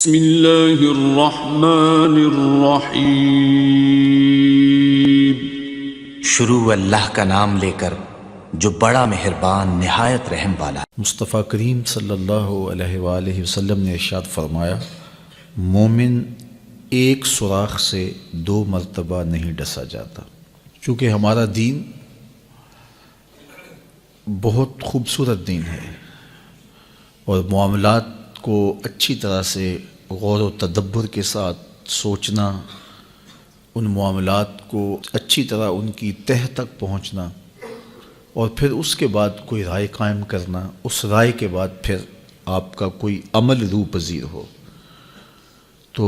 بسم اللہ الرحمن الرحیم۔ شروع اللہ کا نام لے کر جو بڑا مہربان نہایت رحم والا۔ مصطفیٰ کریم صلی اللہ علیہ وآلہ وسلم نے ارشاد فرمایا، مومن ایک سوراخ سے 2 مرتبہ نہیں ڈسا جاتا۔ چونکہ ہمارا دین بہت خوبصورت دین ہے اور معاملات کو اچھی طرح سے غور و تدبر کے ساتھ سوچنا، ان معاملات کو اچھی طرح ان کی تہہ تک پہنچنا اور پھر اس کے بعد کوئی رائے قائم کرنا، اس رائے کے بعد پھر آپ کا کوئی عمل روح پذیر ہو۔ تو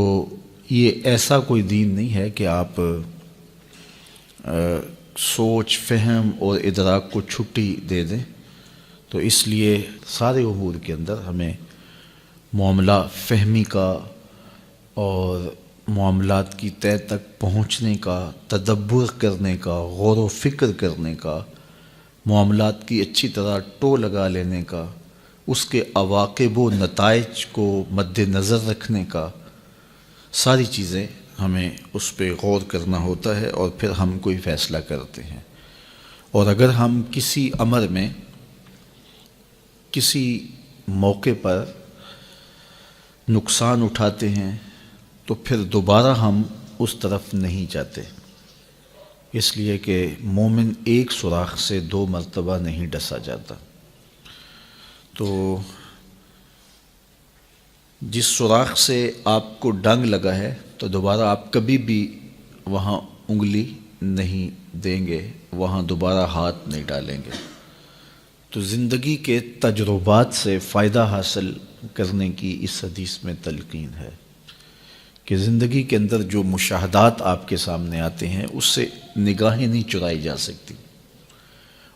یہ ایسا کوئی دین نہیں ہے کہ آپ سوچ فہم اور ادراک کو چھٹی دے دیں۔ تو اس لیے سارے امور کے اندر ہمیں معاملہ فہمی کا اور معاملات کی تہہ تک پہنچنے کا، تدبر کرنے کا، غور و فکر کرنے کا، معاملات کی اچھی طرح ٹو لگا لینے کا، اس کے عواقب و نتائج کو مد نظر رکھنے کا، ساری چیزیں ہمیں اس پہ غور کرنا ہوتا ہے اور پھر ہم کوئی فیصلہ کرتے ہیں۔ اور اگر ہم کسی امر میں کسی موقع پر نقصان اٹھاتے ہیں تو پھر دوبارہ ہم اس طرف نہیں جاتے، اس لیے کہ مومن ایک سوراخ سے 2 مرتبہ نہیں ڈسا جاتا۔ تو جس سوراخ سے آپ کو ڈنگ لگا ہے تو دوبارہ آپ کبھی بھی وہاں انگلی نہیں دیں گے، وہاں دوبارہ ہاتھ نہیں ڈالیں گے۔ تو زندگی کے تجربات سے فائدہ حاصل کرنے کی اس حدیث میں تلقین ہے کہ زندگی کے اندر جو مشاہدات آپ کے سامنے آتے ہیں اس سے نگاہیں نہیں چرائی جا سکتی،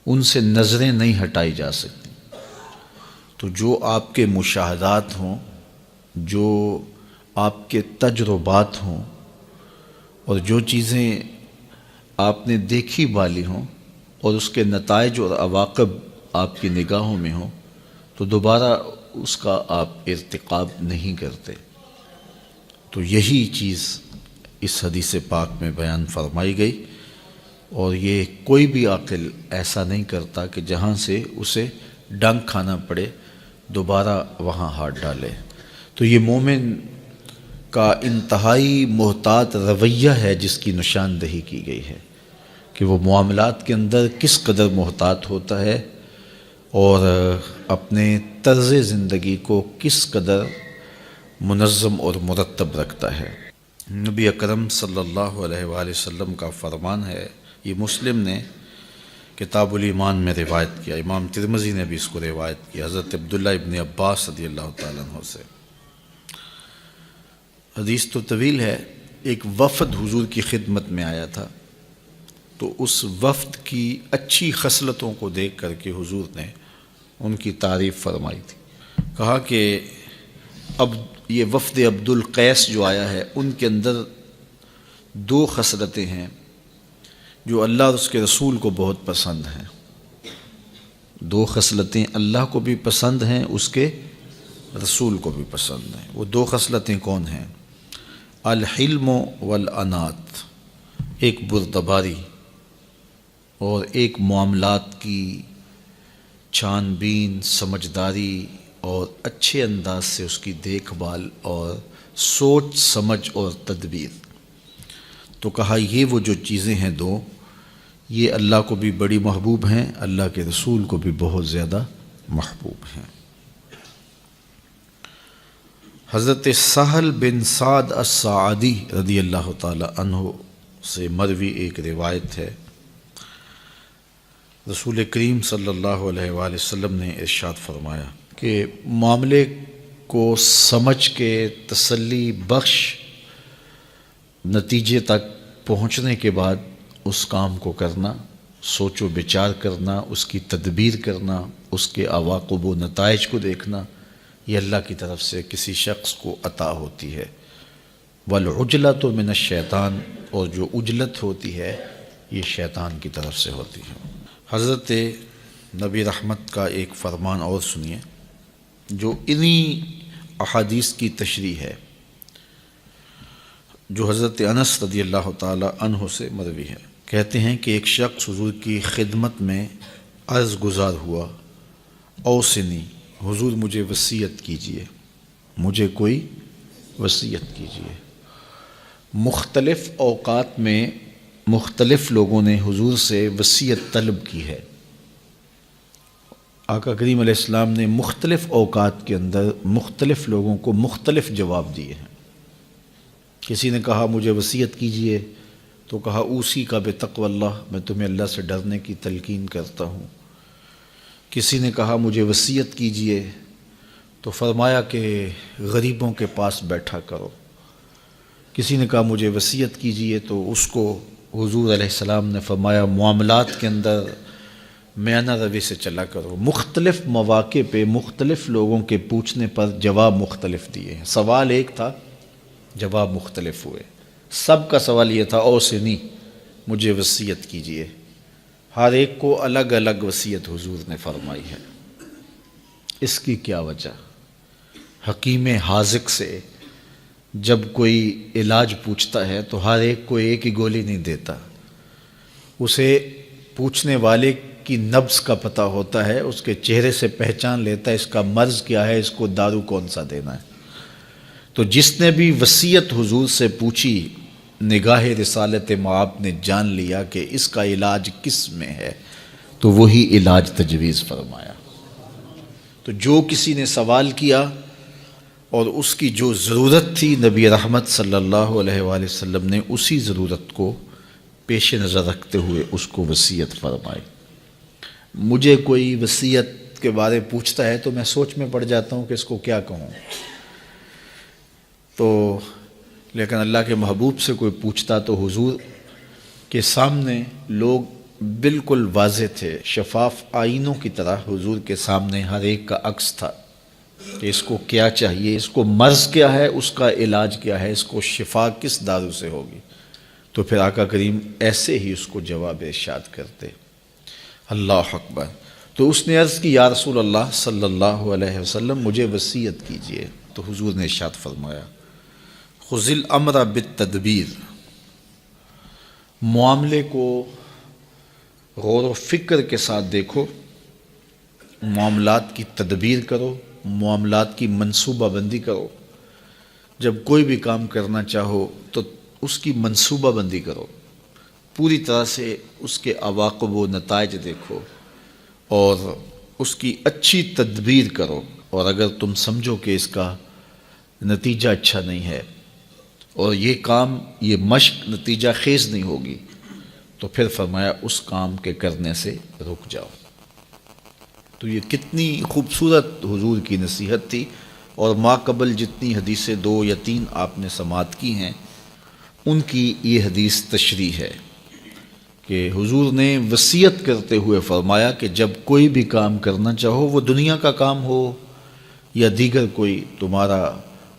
ان سے نظریں نہیں ہٹائی جا سکتی۔ تو جو آپ کے مشاہدات ہوں، جو آپ کے تجربات ہوں اور جو چیزیں آپ نے دیکھی بالی ہوں اور اس کے نتائج اور عواقب آپ کی نگاہوں میں ہوں تو دوبارہ اس کا آپ ارتکاب نہیں کرتے۔ تو یہی چیز اس حدیث پاک میں بیان فرمائی گئی، اور یہ کوئی بھی عاقل ایسا نہیں کرتا کہ جہاں سے اسے ڈنگ کھانا پڑے دوبارہ وہاں ہاتھ ڈالے۔ تو یہ مومن کا انتہائی محتاط رویہ ہے جس کی نشاندہی کی گئی ہے کہ وہ معاملات کے اندر کس قدر محتاط ہوتا ہے اور اپنے طرز زندگی کو کس قدر منظم اور مرتب رکھتا ہے۔ نبی اکرم صلی اللہ علیہ وآلہ وسلم کا فرمان ہے، یہ مسلم نے کتاب الایمان میں روایت کیا، امام ترمذی نے بھی اس کو روایت کیا حضرت عبداللہ ابن عباس رضی اللہ تعالیٰ عنہ سے۔ حدیث تو طویل ہے۔ ایک وفد حضور کی خدمت میں آیا تھا، تو اس وفد کی اچھی خصلتوں کو دیکھ کر کے حضور نے ان کی تعریف فرمائی تھی۔ کہا کہ اب یہ وفد عبد القیس جو آیا ہے ان کے اندر 2 خصلتیں ہیں جو اللہ اور اس کے رسول کو بہت پسند ہیں۔ 2 خصلتیں اللہ کو بھی پسند ہیں، اس کے رسول کو بھی پسند ہیں۔ وہ 2 خصلتیں کون ہیں؟ الحلم والانات، ایک بردباری اور ایک معاملات کی چھان بین، سمجھداری اور اچھے انداز سے اس کی دیکھ بھال اور سوچ سمجھ اور تدبیر۔ تو کہا یہ وہ جو چیزیں ہیں 2، یہ اللہ کو بھی بڑی محبوب ہیں، اللہ کے رسول کو بھی بہت زیادہ محبوب ہیں۔ حضرت سہل بن سعد الساعدی رضی اللہ تعالی عنہ سے مروی ایک روایت ہے، رسول کریم صلی اللہ علیہ وآلہ وسلم نے ارشاد فرمایا کہ معاملے کو سمجھ کے تسلی بخش نتیجے تک پہنچنے کے بعد اس کام کو کرنا، سوچ و بچار کرنا، اس کی تدبیر کرنا، اس کے عواقب و نتائج کو دیکھنا، یہ اللہ کی طرف سے کسی شخص کو عطا ہوتی ہے۔ والعجلۃ من الشیطان، اور جو عجلت ہوتی ہے یہ شیطان کی طرف سے ہوتی ہے۔ حضرت نبی رحمت کا ایک فرمان اور سنیے جو انہی احادیث کی تشریح ہے جو حضرت انس رضی اللہ تعالی عنہ سے مروی ہے۔ کہتے ہیں کہ ایک شخص حضور کی خدمت میں عرض گزار ہوا، اوصنی، حضور مجھے وصیت کیجئے، مجھے کوئی وصیت کیجئے۔ مختلف اوقات میں مختلف لوگوں نے حضور سے وصیت طلب کی ہے۔ آقا کریم علیہ السلام نے مختلف اوقات کے اندر مختلف لوگوں کو مختلف جواب دیے ہیں۔ کسی نے کہا مجھے وصیت کیجئے تو کہا اوصی کا بتقوی اللہ، میں تمہیں اللہ سے ڈرنے کی تلقین کرتا ہوں۔ کسی نے کہا مجھے وصیت کیجئے تو فرمایا کہ غریبوں کے پاس بیٹھا کرو۔ کسی نے کہا مجھے وصیت کیجئے تو اس کو حضور علیہ السلام نے فرمایا معاملات کے اندر میانہ روی سے چلا کرو۔ مختلف مواقع پہ مختلف لوگوں کے پوچھنے پر جواب مختلف دیے ہیں۔ سوال ایک تھا، جواب مختلف ہوئے۔ سب کا سوال یہ تھا اوصنی، مجھے وصیت کیجئے۔ ہر ایک کو الگ الگ وصیت حضور نے فرمائی ہے۔ اس کی کیا وجہ؟ حکیم حاذق سے جب کوئی علاج پوچھتا ہے تو ہر ایک کو ایک ہی گولی نہیں دیتا، اسے پوچھنے والے کی نبض کا پتہ ہوتا ہے، اس کے چہرے سے پہچان لیتا ہے اس کا مرض کیا ہے، اس کو دارو کون سا دینا ہے۔ تو جس نے بھی وصیت حضور سے پوچھی، نگاہ رسالت مآب نے جان لیا کہ اس کا علاج کس میں ہے، تو وہی علاج تجویز فرمایا۔ تو جو کسی نے سوال کیا اور اس کی جو ضرورت تھی، نبی رحمت صلی اللہ علیہ وآلہ وسلم نے اسی ضرورت کو پیش نظر رکھتے ہوئے اس کو وصیت فرمائی۔ مجھے کوئی وصیت کے بارے پوچھتا ہے تو میں سوچ میں پڑ جاتا ہوں کہ اس کو کیا کہوں، تو لیکن اللہ کے محبوب سے کوئی پوچھتا تو حضور کے سامنے لوگ بالکل واضح تھے، شفاف آئینوں کی طرح حضور کے سامنے ہر ایک کا عکس تھا کہ اس کو کیا چاہیے، اس کو مرض کیا ہے، اس کا علاج کیا ہے، اس کو شفا کس دارو سے ہوگی۔ تو پھر آقا کریم ایسے ہی اس کو جواب ارشاد کرتے۔ اللہ اکبر۔ تو اس نے عرض کی یا رسول اللہ صلی اللہ علیہ وسلم مجھے وصیت کیجئے، تو حضور نے ارشاد فرمایا خذ الامر بالتدبیر، معاملے کو غور و فکر کے ساتھ دیکھو، معاملات کی تدبیر کرو، معاملات کی منصوبہ بندی کرو۔ جب کوئی بھی کام کرنا چاہو تو اس کی منصوبہ بندی کرو، پوری طرح سے اس کے عواقب و نتائج دیکھو اور اس کی اچھی تدبیر کرو، اور اگر تم سمجھو کہ اس کا نتیجہ اچھا نہیں ہے اور یہ کام، یہ مشق نتیجہ خیز نہیں ہوگی، تو پھر فرمایا اس کام کے کرنے سے رک جاؤ۔ تو یہ کتنی خوبصورت حضور کی نصیحت تھی، اور ما قبل جتنی حدیثیں 2 یا 3 آپ نے سماعت کی ہیں ان کی یہ حدیث تشریح ہے کہ حضور نے وصیت کرتے ہوئے فرمایا کہ جب کوئی بھی کام کرنا چاہو، وہ دنیا کا کام ہو یا دیگر کوئی تمہارا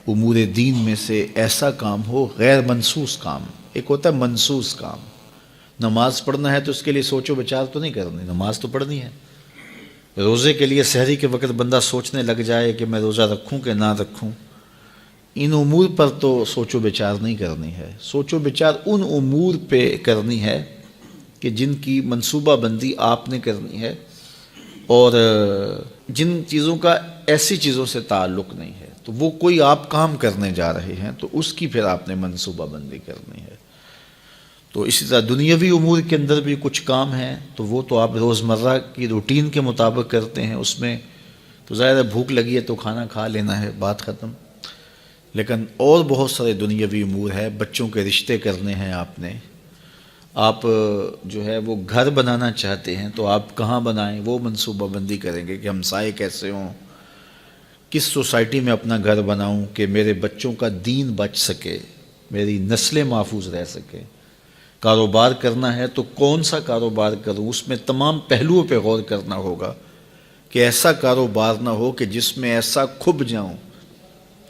امور دین میں سے ایسا کام ہو، غیر منسوس کام، ایک ہوتا ہے منسوس کام، نماز پڑھنا ہے تو اس کے لیے سوچ و بچار تو نہیں کرنی، نماز تو پڑھنی ہے۔ روزے کے لیے سحری کے وقت بندہ سوچنے لگ جائے کہ میں روزہ رکھوں کہ نہ رکھوں، ان امور پر تو سوچ و بچار نہیں کرنی ہے۔ سوچ و بچار ان امور پہ کرنی ہے کہ جن کی منصوبہ بندی آپ نے کرنی ہے، اور جن چیزوں کا ایسی چیزوں سے تعلق نہیں ہے، تو وہ کوئی آپ کام کرنے جا رہے ہیں تو اس کی پھر آپ نے منصوبہ بندی کرنی ہے۔ تو اسی طرح دنیاوی امور کے اندر بھی کچھ کام ہیں تو وہ تو آپ روزمرہ کی روٹین کے مطابق کرتے ہیں، اس میں تو ظاہر ہے بھوک لگی ہے تو کھانا کھا لینا ہے، بات ختم۔ لیکن اور بہت سارے دنیاوی امور ہیں، بچوں کے رشتے کرنے ہیں، آپ جو ہے وہ گھر بنانا چاہتے ہیں تو آپ کہاں بنائیں، وہ منصوبہ بندی کریں گے کہ ہمسائے کیسے ہوں، کس سوسائٹی میں اپنا گھر بناؤں کہ میرے بچوں کا دین بچ سکے، میری نسلیں محفوظ رہ سکیں۔ کاروبار کرنا ہے تو کون سا کاروبار کروں، اس میں تمام پہلوؤں پہ غور کرنا ہوگا کہ ایسا کاروبار نہ ہو کہ جس میں ایسا کھب جاؤں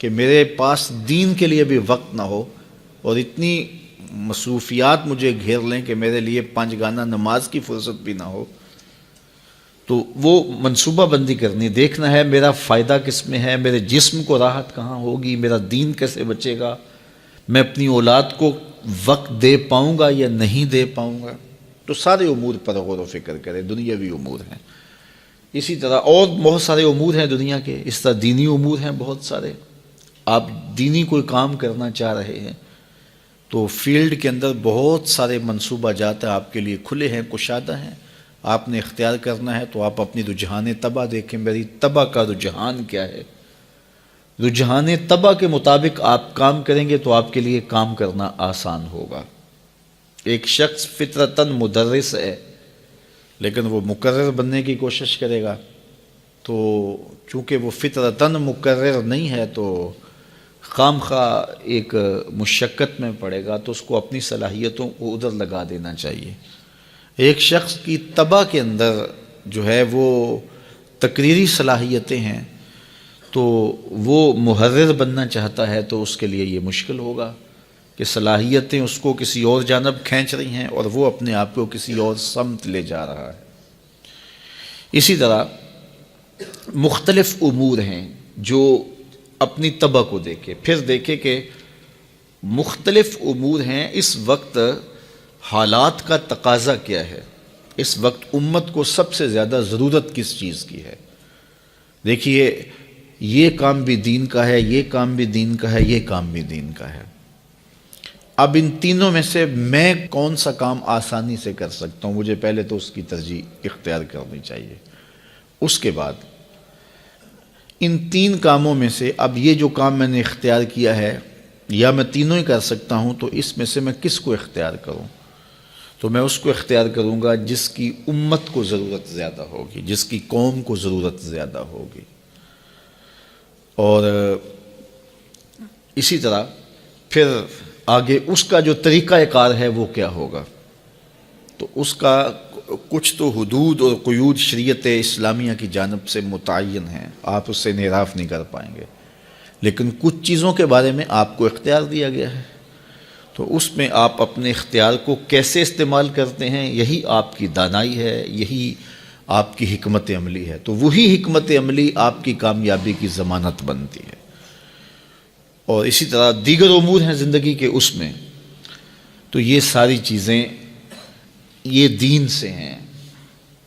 کہ میرے پاس دین کے لیے بھی وقت نہ ہو اور اتنی مصروفیات مجھے گھیر لیں کہ میرے لیے 5 گانا نماز کی فرصت بھی نہ ہو۔ تو وہ منصوبہ بندی کرنی، دیکھنا ہے میرا فائدہ کس میں ہے، میرے جسم کو راحت کہاں ہوگی، میرا دین کیسے بچے گا، میں اپنی اولاد کو وقت دے پاؤں گا یا نہیں دے پاؤں گا. تو سارے امور پر غور و فکر کرے، دنیاوی امور ہیں. اسی طرح اور بہت سارے امور ہیں دنیا کے، اس طرح دینی امور ہیں بہت سارے. آپ دینی کوئی کام کرنا چاہ رہے ہیں تو فیلڈ کے اندر بہت سارے منصوبہ جات آپ کے لیے کھلے ہیں، کشادہ ہیں. آپ نے اختیار کرنا ہے تو آپ اپنی رجحان طبع دیکھیں، میری طبع کا رجحان کیا ہے. رجحان طبع کے مطابق آپ کام کریں گے تو آپ کے لیے کام کرنا آسان ہوگا. ایک شخص فطرتاً مدرس ہے لیکن وہ مقرر بننے کی کوشش کرے گا، تو چونکہ وہ فطرتاً مقرر نہیں ہے تو خام خواہ ایک مشقت میں پڑے گا، تو اس کو اپنی صلاحیتوں کو ادھر لگا دینا چاہیے. ایک شخص کی طبع کے اندر جو ہے وہ تقریری صلاحیتیں ہیں تو وہ محرر بننا چاہتا ہے، تو اس کے لیے یہ مشکل ہوگا کہ صلاحیتیں اس کو کسی اور جانب کھینچ رہی ہیں اور وہ اپنے آپ کو کسی اور سمت لے جا رہا ہے. اسی طرح مختلف امور ہیں جو اپنی طبع کو دیکھے، پھر دیکھے کہ مختلف امور ہیں، اس وقت حالات کا تقاضا کیا ہے، اس وقت امت کو سب سے زیادہ ضرورت کس چیز کی ہے. دیکھیے یہ کام بھی دین کا ہے، یہ کام بھی دین کا ہے، یہ کام بھی دین کا ہے. اب ان تینوں میں سے میں کون سا کام آسانی سے کر سکتا ہوں، مجھے پہلے تو اس کی ترجیح اختیار کرنی چاہیے. اس کے بعد ان تین کاموں میں سے اب یہ جو کام میں نے اختیار کیا ہے یا میں تینوں ہی کر سکتا ہوں، تو اس میں سے میں کس کو اختیار کروں. تو میں اس کو اختیار کروں گا جس کی امت کو ضرورت زیادہ ہوگی، جس کی قوم کو ضرورت زیادہ ہوگی. اور اسی طرح پھر آگے اس کا جو طریقہ کار ہے وہ کیا ہوگا. تو اس کا کچھ تو حدود اور قیود شریعت اسلامیہ کی جانب سے متعین ہیں، آپ اس سے انحراف نہیں کر پائیں گے، لیکن کچھ چیزوں کے بارے میں آپ کو اختیار دیا گیا ہے، تو اس میں آپ اپنے اختیار کو کیسے استعمال کرتے ہیں، یہی آپ کی دانائی ہے، یہی آپ کی حکمت عملی ہے. تو وہی حکمت عملی آپ کی کامیابی کی ضمانت بنتی ہے. اور اسی طرح دیگر امور ہیں زندگی کے، اس میں تو یہ ساری چیزیں یہ دین سے ہیں.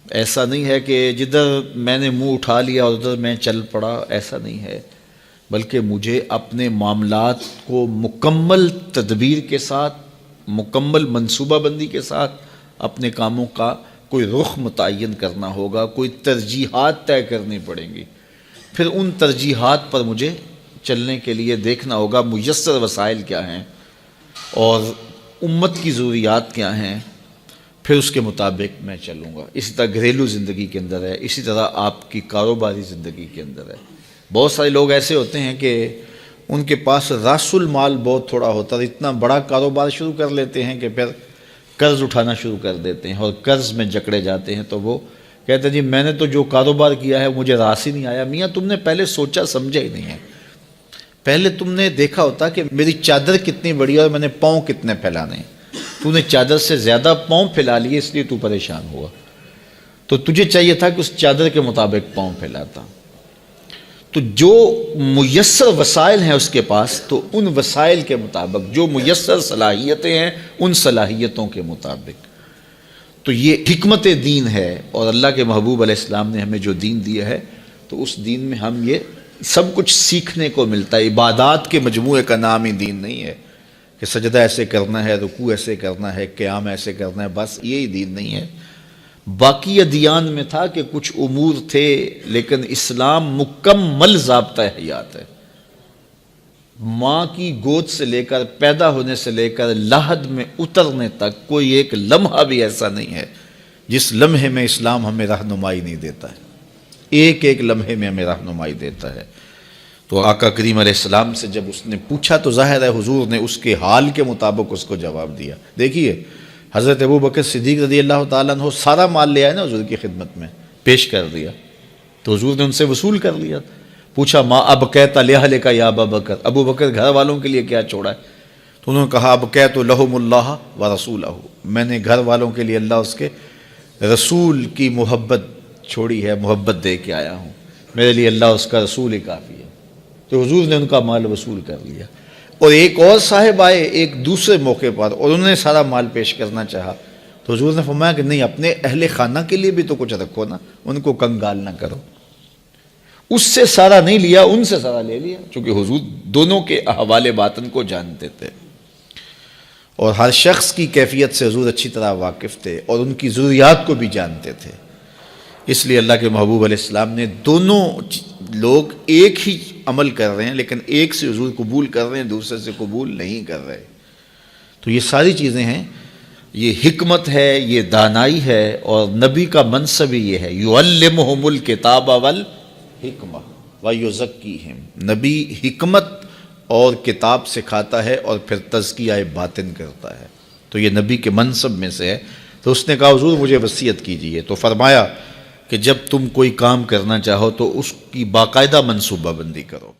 ایسا نہیں ہے کہ جدھر میں نے منہ اٹھا لیا اور ادھر میں چل پڑا، ایسا نہیں ہے، بلکہ مجھے اپنے معاملات کو مکمل تدبیر کے ساتھ، مکمل منصوبہ بندی کے ساتھ اپنے کاموں کا کوئی رخ متعین کرنا ہوگا، کوئی ترجیحات طے کرنی پڑیں گی. پھر ان ترجیحات پر مجھے چلنے کے لیے دیکھنا ہوگا میسر وسائل کیا ہیں اور امت کی ضروریات کیا ہیں، پھر اس کے مطابق میں چلوں گا. اسی طرح گھریلو زندگی کے اندر ہے، اسی طرح آپ کی کاروباری زندگی کے اندر ہے. بہت سارے لوگ ایسے ہوتے ہیں کہ ان کے پاس راس المال بہت تھوڑا ہوتا ہے، اتنا بڑا کاروبار شروع کر لیتے ہیں کہ پھر قرض اٹھانا شروع کر دیتے ہیں اور قرض میں جکڑے جاتے ہیں. تو وہ کہتے ہیں جی میں نے تو جو کاروبار کیا ہے مجھے راس ہی نہیں آیا. میاں تم نے پہلے سوچا سمجھا ہی نہیں ہے. پہلے تم نے دیکھا ہوتا کہ میری چادر کتنی بڑی ہے اور میں نے پاؤں کتنے پھیلانے ہیں. تو نے چادر سے زیادہ پاؤں پھیلا لیے، اس لیے تو پریشان ہوا. تو تجھے چاہیے تھا کہ اس چادر کے مطابق پاؤں پھیلاتا. تو جو میسر وسائل ہیں اس کے پاس، تو ان وسائل کے مطابق جو میسر صلاحیتیں ہیں ان صلاحیتوں کے مطابق. تو یہ حکمت دین ہے، اور اللہ کے محبوب علیہ السلام نے ہمیں جو دین دیا ہے تو اس دین میں ہم یہ سب کچھ سیکھنے کو ملتا ہے. عبادات کے مجموعے کا نام ہی دین نہیں ہے کہ سجدہ ایسے کرنا ہے، رکوع ایسے کرنا ہے، قیام ایسے کرنا ہے، بس یہی دین نہیں ہے. باقی ادیان میں تھا کہ کچھ امور تھے، لیکن اسلام مکمل ضابطہ حیات ہے. ماں کی گود سے لے کر، پیدا ہونے سے لے کر لحد میں اترنے تک کوئی ایک لمحہ بھی ایسا نہیں ہے جس لمحے میں اسلام ہمیں رہنمائی نہیں دیتا ہے. ایک ایک لمحے میں ہمیں رہنمائی دیتا ہے. تو آقا کریم علیہ السلام سے جب اس نے پوچھا تو ظاہر ہے حضور نے اس کے حال کے مطابق اس کو جواب دیا. دیکھیے حضرت ابوبکر صدیق رضی اللہ تعالیٰ عنہ سارا مال لے آئے نا حضور کی خدمت میں، پیش کر دیا تو حضور نے ان سے وصول کر لیا. پوچھا ما ابقیت لأہلک یا ابا بکر، ابو بکر گھر والوں کے لیے کیا چھوڑا ہے؟ تو انہوں نے کہا ابقیت لہم اللہ ورسولہ، میں نے گھر والوں کے لیے اللہ اس کے رسول کی محبت چھوڑی ہے، محبت دے کے آیا ہوں، میرے لیے اللہ اس کا رسول ہی کافی ہے۔ تو حضور نے ان کا مال وصول کر لیا۔ اور ایک اور صاحب آئے ایک دوسرے موقع پر اور انہوں نے سارا مال پیش کرنا چاہا، تو حضور نے فرمایا کہ نہیں، اپنے اہل خانہ کے لیے بھی تو کچھ رکھو نا، ان کو کنگال نہ کرو۔ اس سے سارا نہیں لیا، ان سے سارا لے لیا، چونکہ حضور دونوں کے احوال باطن کو جانتے تھے اور ہر شخص کی کیفیت سے حضور اچھی طرح واقف تھے اور ان کی ضروریات کو بھی جانتے تھے۔ اس لیے اللہ کے محبوب علیہ السلام نے دونوں لوگ ایک ہی عمل کر رہے ہیں لیکن ایک سے حضور قبول کر رہے ہیں، دوسرے سے قبول نہیں کر رہے۔ تو یہ ساری چیزیں ہیں، یہ حکمت ہے، یہ دانائی ہے، اور نبی کا منصب ہی یہ ہے، یعلمہم الکتاب والحکمہ ویزکیہم۔ نبی حکمت اور کتاب سکھاتا ہے اور پھر تزکیہ باطن کرتا ہے، تو یہ نبی کے منصب میں سے ہے۔ تو اس نے کہا حضور مجھے وصیت کیجئے، تو فرمایا کہ جب تم کوئی کام کرنا چاہو تو اس کی باقاعدہ منصوبہ بندی کرو۔